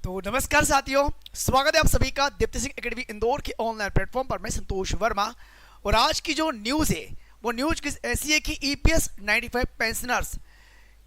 तो नमस्कार साथियों, स्वागत है आप सभी का दीप्ति सिंह एकेडमी इंदौर के ऑनलाइन प्लेटफॉर्म पर। मैं संतोष वर्मा और आज की जो न्यूज़ है वो न्यूज़ किस ऐसी है कि ईपीएस 95 पेंशनर्स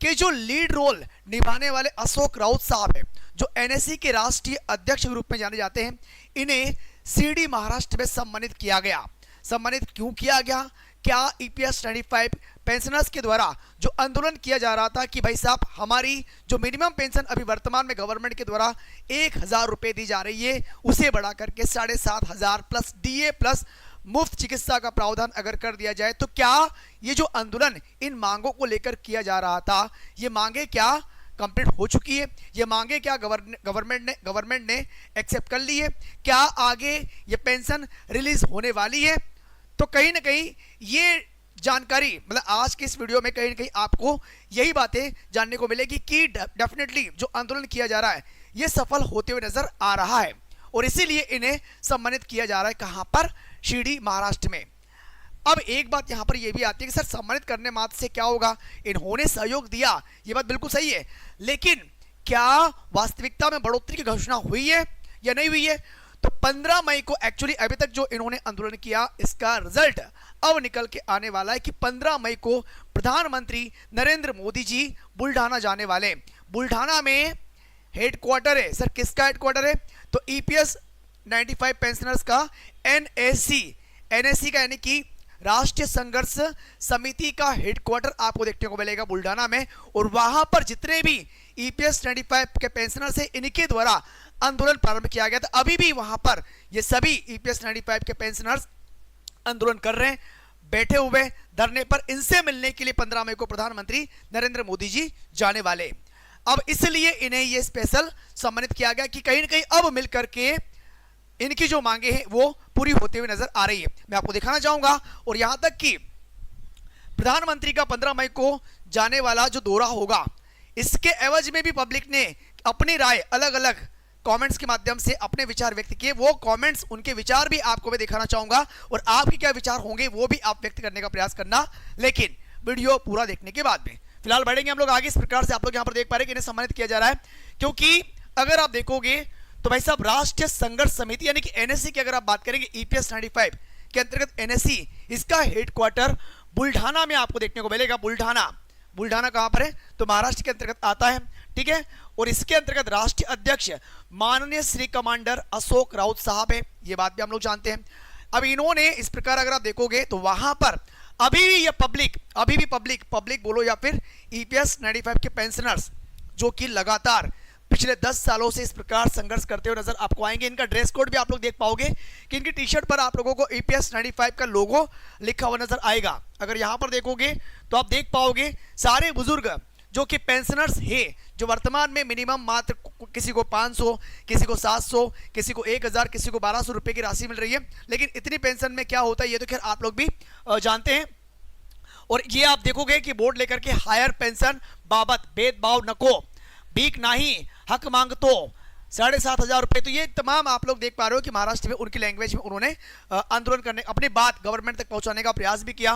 के जो लीड रोल निभाने वाले अशोक राउत साहब है, जो एनएससी के राष्ट्रीय अध्यक्ष के रूप में जाने जाते हैं, इन्हें सीडी महाराष्ट्र में सम्मानित किया गया। सम्मानित क्यों किया गया? क्या ईपीएस 95 पेंशनर्स के द्वारा जो आंदोलन किया जा रहा था कि भाई साहब हमारी जो मिनिमम पेंशन अभी वर्तमान में गवर्नमेंट के द्वारा 1000 रुपये दी जा रही है, उसे बढ़ा करके 7500 प्लस डीए प्लस मुफ्त चिकित्सा का प्रावधान अगर कर दिया जाए, तो क्या ये जो आंदोलन इन मांगों को लेकर किया जा रहा था, ये मांगे क्या कंप्लीट हो चुकी है? ये मांगे क्या गवर्नमेंट ने एक्सेप्ट कर ली है? क्या आगे ये पेंशन रिलीज होने वाली है? तो कहीं ना कहीं ये जानकारी मतलब आज के इस वीडियो में कहीं ना कहीं आपको यही बातें जानने को मिलेगी कि डेफिनेटली जो आंदोलन किया जा रहा है ये सफल होते हुए नजर आ रहा है और इसीलिए इन्हें सम्मानित किया जा रहा है। कहां पर? शिरडी महाराष्ट्र में। अब एक बात यहां पर यह भी आती है कि सर सम्मानित करने मात्र से क्या होगा? इन्होंने सहयोग दिया, ये बात बिल्कुल सही है, लेकिन क्या वास्तविकता में बढ़ोतरी की घोषणा हुई है या नहीं हुई है? तो 15 मई को एक्चुअली अभी तक जो इन्होंने आंदोलन किया इसका रिजल्ट अब निकल के आने वाला है कि 15 मई को प्रधानमंत्री नरेंद्र मोदी जी बुल्ढाना जाने वाले। बुल्ढाना में हेडक्वार्टर है। सर किसका हेडक्वार्टर है? तो ईपीएस 95 पेंशनर्स का एनएससी का यानी कि राष्ट्रीय संघर्ष समिति का हेडक्वार्टर आपको देखने को मिलेगा बुल्ढाना में। और वहां पर जितने भी ईपीएस 95 के पेंशनर्स है इनके द्वारा आंदोलन प्रारंभ किया गया था। अभी भी वहां पर ये सभी ईपीएस 95 के पेंशनर्स आंदोलन कर रहे हैं, बैठे हुए धरने पर। इनसे मिलने के लिए 15 मई को प्रधानमंत्री नरेंद्र मोदी जी जाने वाले। अब इसलिए इन्हें ये स्पेशल सम्मानित किया गया कि कहीं ना कहीं अब मिलकर के इनकी जो मांगे हैं वो पूरी होते हुए नजर आ रही है। मैं आपको दिखाना चाहूंगा और यहां तक कि प्रधानमंत्री का 15 मई को जाने वाला जो दौरा होगा, इसके एवज में भी पब्लिक ने अपनी राय अलग अलग कमेंट्स के माध्यम से अपने विचार व्यक्त किए। वो कमेंट्स, उनके विचार भी आपको मैं दिखाना चाहूंगा और आपके क्या विचार होंगे वो भी आप व्यक्त करने का प्रयास करना, लेकिन वीडियो पूरा देखने के बाद में। फिलहाल बढ़ेंगे हम लोग आगे। इस प्रकार से आप लोग यहां पर देख पा रहे हैं कि इन्हें सम्मानित किया जा रहा है, क्योंकि अगर आप देखोगे तो भाई साहब राष्ट्रीय संघर्ष समिति यानी कि एनएससी की अगर आप बात करेंगे ईपीएस 95 के अंतर्गत एनएससी, इसका हेडक्वार्टर बुल्ढाना में आपको देखने को मिलेगा। बुल्ढाना कहां पर है? तो महाराष्ट्र के अंतर्गत आता है, ठीक है। और इसके अंतर्गत राष्ट्रीय अध्यक्ष माननीय श्री कमांडर अशोक राउत साहब है, ये बात भी हम लोग जानते हैं। अब इन्होंने इस प्रकार अगर आप देखोगे तो वहां पर अभी भी ये पब्लिक बोलो या फिर ईपीएस 95 के पेंशनर्स जो कि लगातार पिछले 10 सालों से इस प्रकार संघर्ष करते हुए नजर आपको आएंगे। इनका ड्रेस कोड भी आप लोग देख पाओगे कि इनकी टी शर्ट पर आप लोगों को ईपीएस 95 का लोगो लिखा हुआ नजर आएगा। अगर यहां पर देखोगे तो आप देख पाओगे सारे बुजुर्ग जो कि पेंशनर्स है, जो वर्तमान में मिनिमम मात्र किसी को 500, किसी को 700, किसी को 1000, किसी को 1200 रुपए की राशि मिल रही है। लेकिन इतनी पेंशन में क्या होता है ये तो खैर आप लोग भी जानते हैं। और ये आप देखोगे कि बोर्ड लेकर के हायर पेंशन बाबत भेदभाव नको, भीख नहीं हक मांगतो 7500 रुपए। तो ये तमाम आप लोग देख पा रहे हो कि महाराष्ट्र में उनकी लैंग्वेज में उन्होंने आंदोलन करने, अपनी बात गवर्नमेंट तक पहुंचाने का प्रयास भी किया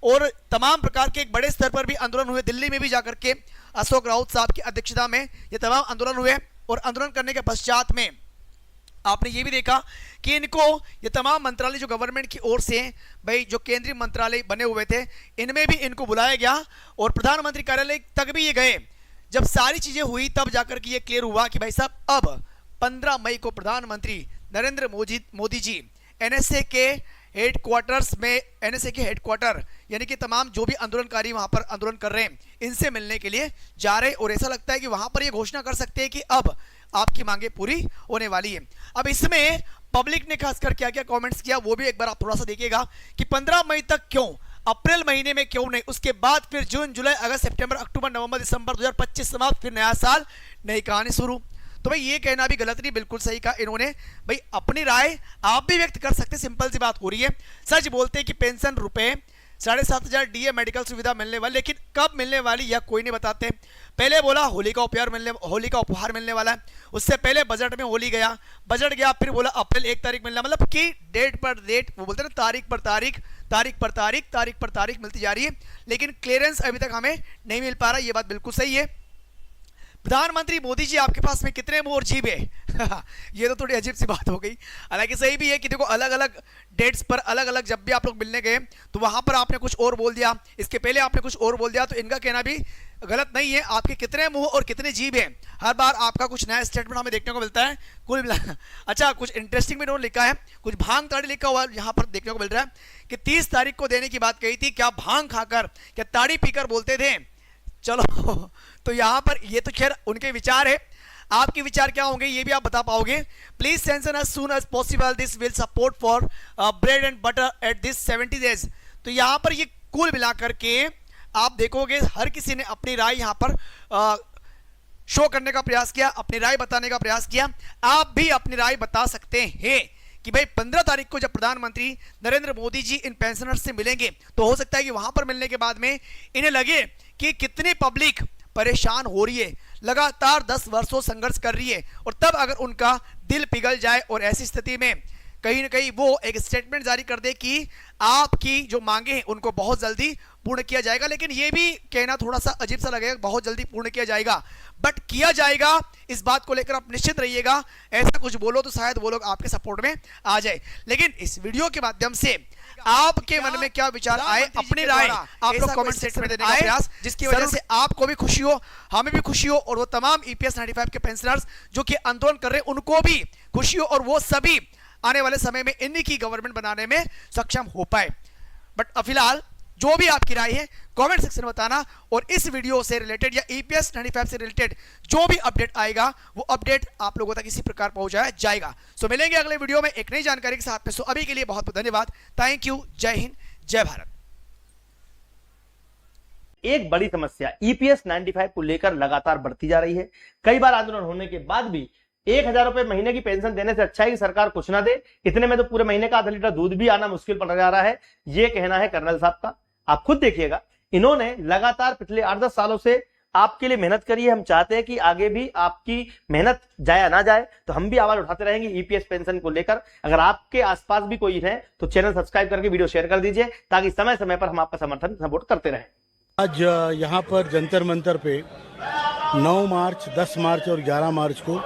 और तमाम प्रकार के एक बड़े स्तर पर भी आंदोलन हुए। दिल्ली में भी जाकर के अशोक राउत साहब की अध्यक्षता में ये तमाम आंदोलन हुए और आंदोलन करने के पश्चात में आपने ये भी देखा कि इनको ये तमाम मंत्रालय जो गवर्नमेंट की ओर से भाई जो केंद्रीय मंत्रालय बने हुए थे, इनमें भी इनको बुलाया गया और प्रधानमंत्री कार्यालय तक भी ये गए। जब सारी चीजें हुई तब जाकर के ये क्लियर हुआ कि भाई साहब अब 15 मई को प्रधानमंत्री नरेंद्र मोदी जी एनएसए के हेडक्वार्टर्स में, एनएसए के हेडक्वार्टर यानी कि तमाम जो भी आंदोलनकारी वहां पर आंदोलन कर रहे हैं इनसे मिलने के लिए जा रहे, और ऐसा लगता है कि वहां पर ये घोषणा कर सकते हैं कि अब आपकी मांगे पूरी होने वाली है। अब इसमें पब्लिक ने खासकर क्या क्या कमेंट्स किया वो भी एक बार आप थोड़ा सा देखिएगा कि 15 मई तक क्यों, अप्रैल महीने में क्यों नहीं, उसके बाद फिर जून जुलाई अगस्त सितंबर अक्टूबर नवंबर दिसंबर 2025 समाप्त, फिर नया साल नई कहानी शुरू। तो भाई ये कहना भी गलत नहीं, बिल्कुल सही कहा इन्होंने। भाई अपनी राय आप भी व्यक्त कर सकते, सिंपल सी बात हो रही है। सच बोलते हैं कि पेंशन रुपए 7500 डीए मेडिकल सुविधा मिलने वाली, लेकिन कब मिलने वाली यह कोई नहीं बताते। पहले बोला होली का उपहार मिलने वाला है, उससे पहले बजट में होली गया, बजट गया, फिर बोला अप्रैल 1 तारीख मिलना, मतलब कि डेट पर डेट, वो बोलते हैं ना तारीख पर तारीख मिलती जा रही है, लेकिन क्लियरेंस अभी तक हमें नहीं मिल पा रहा। ये बात बिल्कुल सही है। प्रधानमंत्री मोदी जी आपके पास में कितने मुंह और जीभ है ये तो थोड़ी अजीब सी बात हो गई। हालांकि सही भी है कि देखो अलग अलग डेट्स पर अलग अलग जब भी आप लोग मिलने गए तो वहां पर आपने कुछ और बोल दिया, इसके पहले आपने कुछ और बोल दिया, तो इनका कहना भी गलत नहीं है। आपके कितने मुंह और कितने जीभ है, हर बार आपका कुछ नया स्टेटमेंट हमें देखने को मिलता है। कुल मिला अच्छा कुछ इंटरेस्टिंग भी इन्होंने लिखा है, कुछ भांग ताड़ी लिखा हुआ यहाँ पर देखने को मिल रहा है कि 30 तारीख को देने की बात कही थी, क्या भांग खाकर क्या ताड़ी पीकर बोलते थे। चलो तो यहां पर ये तो खैर उनके विचार है, आपके विचार क्या होंगे ये भी आप बता पाओगे। Please sanction as soon as possible, this will support for bread and butter at this 70 days. तो यहां पर ये कुल मिलाकर के आप देखोगे हर किसी ने अपनी राय यहां पर शो करने का प्रयास किया, अपनी राय बताने का प्रयास किया। आप भी अपनी राय बता सकते हैं कि भाई 15 तारीख को जब प्रधानमंत्री नरेंद्र मोदी जी इन पेंशनर्स से मिलेंगे तो हो सकता है कि वहां पर मिलने के बाद में इन्हें लगे कि कितनी पब्लिक परेशान हो रही है, लगातार 10 वर्षों संघर्ष कर रही है, और तब अगर उनका दिल पिघल जाए और ऐसी स्थिति में कहीं ना कहीं वो एक स्टेटमेंट जारी कर दे कि आपकी जो मांगे हैं उनको बहुत जल्दी पूर्ण किया जाएगा। लेकिन ये भी कहना थोड़ा सा अजीब सा लगेगा, बहुत जल्दी पूर्ण किया जाएगा, बट किया जाएगा, इस बात को लेकर आप निश्चित रहिएगा। ऐसा कुछ बोलो तो शायद वो लोग आपके सपोर्ट में आ जाए। लेकिन इस वीडियो के माध्यम से आपके मन में क्या विचार आए, अपनी राय आप लोग कमेंट सेक्शन में देने का प्रयास, जिसकी वजह से आपको भी खुशी हो, हमें भी खुशी हो, और वो तमाम ईपीएस 95 के पेंशनर्स जो कि आंदोलन कर रहे हैं उनको भी खुशी हो, और वो सभी आने वाले समय में इन्हीं की गवर्नमेंट बनाने में सक्षम हो पाए। बट फिलहाल जो भी आपकी राय है कमेंट सेक्शन में बताना, और इस वीडियो से रिलेटेड या ईपीएस 95 से रिलेटेड जो भी अपडेट आएगा वो अपडेट आप लोगों तक इसी प्रकार पहुंचाया जाएगा। सो मिलेंगे अगले वीडियो में एक नई जानकारी के साथ में। सो अभी के लिए बहुत बहुत धन्यवाद, थैंक यू, जय हिंद, जय भारत। एक बड़ी समस्या ईपीएस 95 को लेकर लगातार बढ़ती जा रही है। कई बार आंदोलन होने के बाद भी 1000 रुपए महीने की पेंशन देने से अच्छा है कि सरकार कुछ ना दे, इतने में तो पूरे महीने का आधा लीटर दूध भी आना मुश्किल पड़ जा रहा है। ये कहना है कर्नल साहब का। आप खुद देखिएगा, इन्होंने लगातार पिछले 8-10 सालों से आपके लिए मेहनत करी है। हम चाहते हैं कि आगे भी आपकी मेहनत जाया ना जाए, तो हम भी आवाज उठाते रहेंगे ईपीएस पेंशन को लेकर। अगर आपके आसपास भी कोई है तो चैनल सब्सक्राइब करके वीडियो शेयर कर दीजिए, ताकि समय समय पर हम आपका समर्थन सपोर्ट करते रहें। आज यहाँ पर जंतर मंतर पे 9 मार्च, 10 मार्च और 11 मार्च को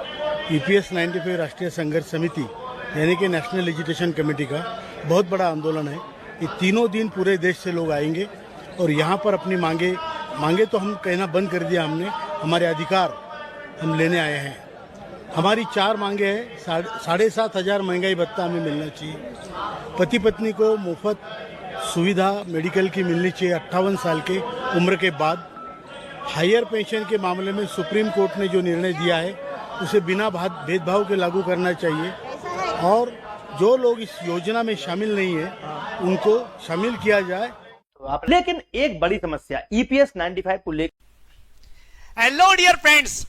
ईपीएस 95 राष्ट्रीय संघर्ष समिति यानी कि नेशनल एजुकेशन कमेटी का बहुत बड़ा आंदोलन है। ये तीनों दिन पूरे देश से लोग आएंगे और यहाँ पर अपनी मांगे तो हम कहना बंद कर दिया हमने, हमारे अधिकार हम लेने आए हैं। हमारी 4 मांगे हैं। 7,500 महंगाई भत्ता हमें मिलना चाहिए, पति पत्नी को मुफ्त सुविधा मेडिकल की मिलनी चाहिए 58 साल के उम्र के बाद। हायर पेंशन के मामले में सुप्रीम कोर्ट ने जो निर्णय दिया है उसे बिना भेदभाव के लागू करना चाहिए, और जो लोग इस योजना में शामिल नहीं है उनको शामिल किया जाए। लेकिन एक बड़ी समस्या ईपीएस 95 को लेकर। हेलो डियर फ्रेंड्स,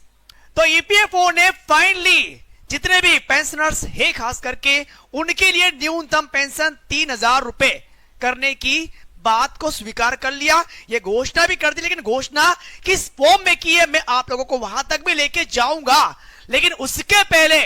तो ईपीएफओ ने फाइनली जितने भी पेंशनर्स है खास करके उनके लिए न्यूनतम पेंशन 3,000 रुपए करने की बात को स्वीकार कर लिया। ये घोषणा भी कर दी, लेकिन घोषणा किस फॉर्म में की है मैं आप लोगों को वहां तक भी लेके जाऊंगा। लेकिन उसके पहले